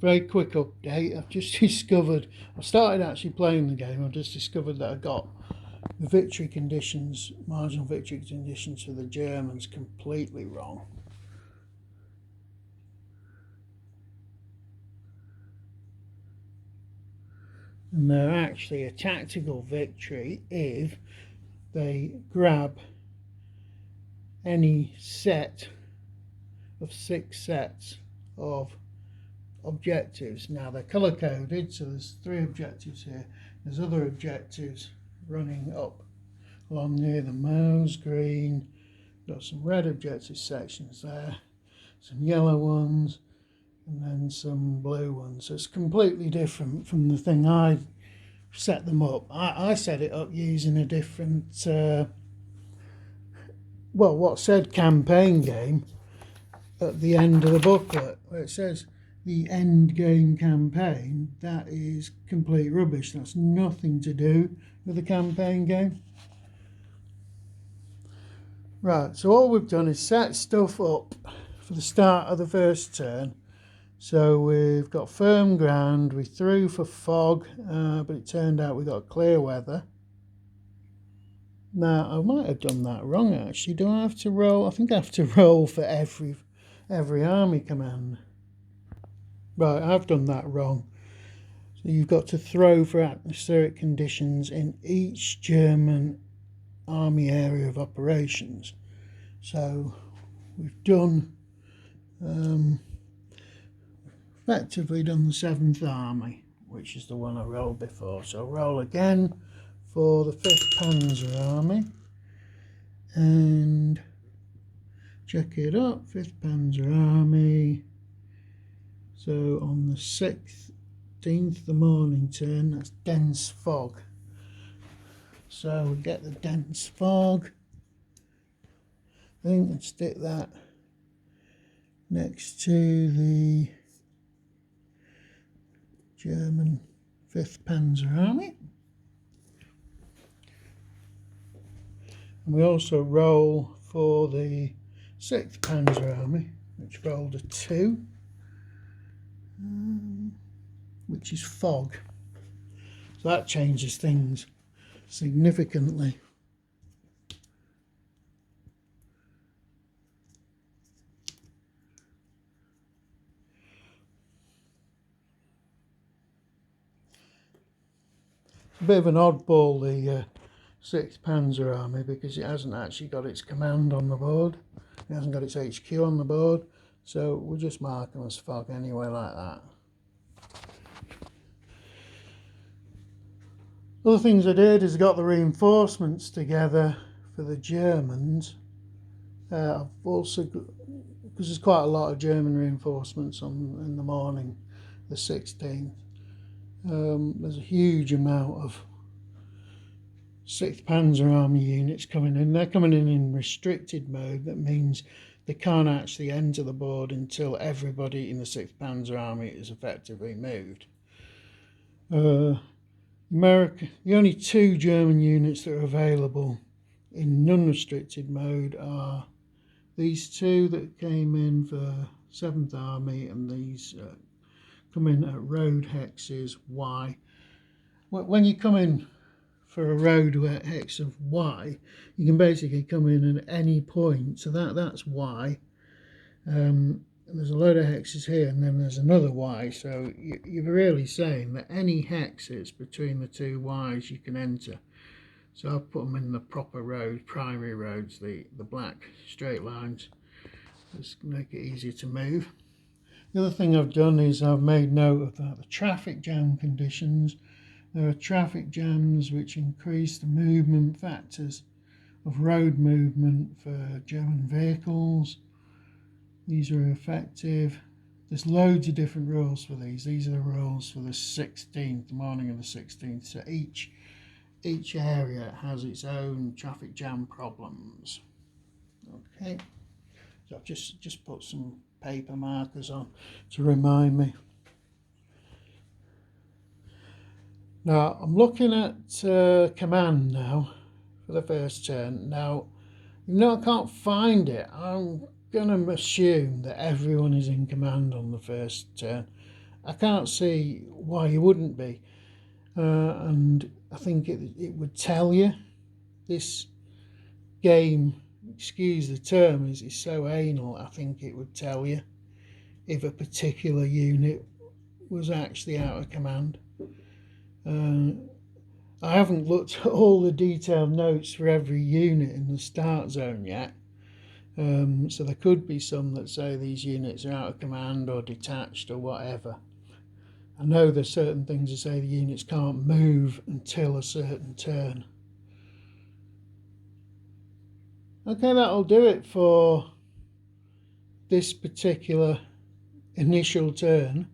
Very quick update. I've just discovered, I started actually playing the game, I've just discovered that I got the victory conditions, marginal victory conditions for the Germans completely wrong. And they're actually a tactical victory if they grab any set of 6 sets of objectives. Now they're color coded, so there's 3 objectives here. There's other objectives running up along near the nose, green. Got some red objective sections there, some yellow ones, and then some blue ones. So it's completely different from the thing I set them up. I set it up using a different, well, what said campaign game at the end of the booklet, where it says the end game campaign. That is complete rubbish. That's nothing to do with the campaign game. Right, so all we've done is set stuff up for the start of the first turn. So we've got firm ground, we threw for fog, but it turned out we got clear weather. Now, I might have done that wrong actually. Do I have to roll? I think I have to roll for every army command. Right, I've done that wrong. So you've got to throw for atmospheric conditions in each German army area of operations. So we've done effectively done the 7th Army, which is the one I rolled before. So I'll roll again for the 5th Panzer Army and check it up. 5th Panzer Army. So on the 16th, the morning turn, that's dense fog. So we get the dense fog thing and stick that next to the German 5th Panzer Army. And we also roll for the 6th Panzer Army, which rolled a 2, which is fog. So that changes things significantly. A bit of an oddball, the 6th Panzer Army, because it hasn't actually got its command on the board. It hasn't got its HQ on the board, so we'll just mark them as fog anyway, like that. Other things I did is I got the reinforcements together for the Germans. I've also, because there's quite a lot of German reinforcements in the morning, the 16th. There's a huge amount of 6th Panzer Army units coming in. They're coming in restricted mode. That means they can't actually enter the board until everybody in the 6th Panzer Army is effectively moved. America, the only 2 German units that are available in non-restricted mode are these 2 that came in for 7th Army, and these come in at road hexes Y. When you come in for a road hex of Y, you can basically come in at any point. So that's Y. There's a load of hexes here, and then there's another Y. So you're really saying that any hexes between the 2 Ys you can enter. So I've put them in the proper roads, primary roads, the black straight lines. Just make it easier to move. The other thing I've done is I've made note of the traffic jam conditions. There are traffic jams which increase the movement factors of road movement for German vehicles. These are effective. There's loads of different rules for these. These are the rules for the 16th, the morning of the 16th. So each area has its own traffic jam problems. Okay, so I've just put some paper markers on to remind me. Now I'm looking at command now for the first turn. Now, I can't find it. I'm going to assume that everyone is in command on the first turn. I can't see why you wouldn't be. And I think it would tell you. This game, excuse the term, is so anal. I think it would tell you if a particular unit was actually out of command. I haven't looked at all the detailed notes for every unit in the start zone yet. So there could be some that say these units are out of command or detached or whatever. I know there's certain things that say the units can't move until a certain turn. Okay, that'll do it for this particular initial turn.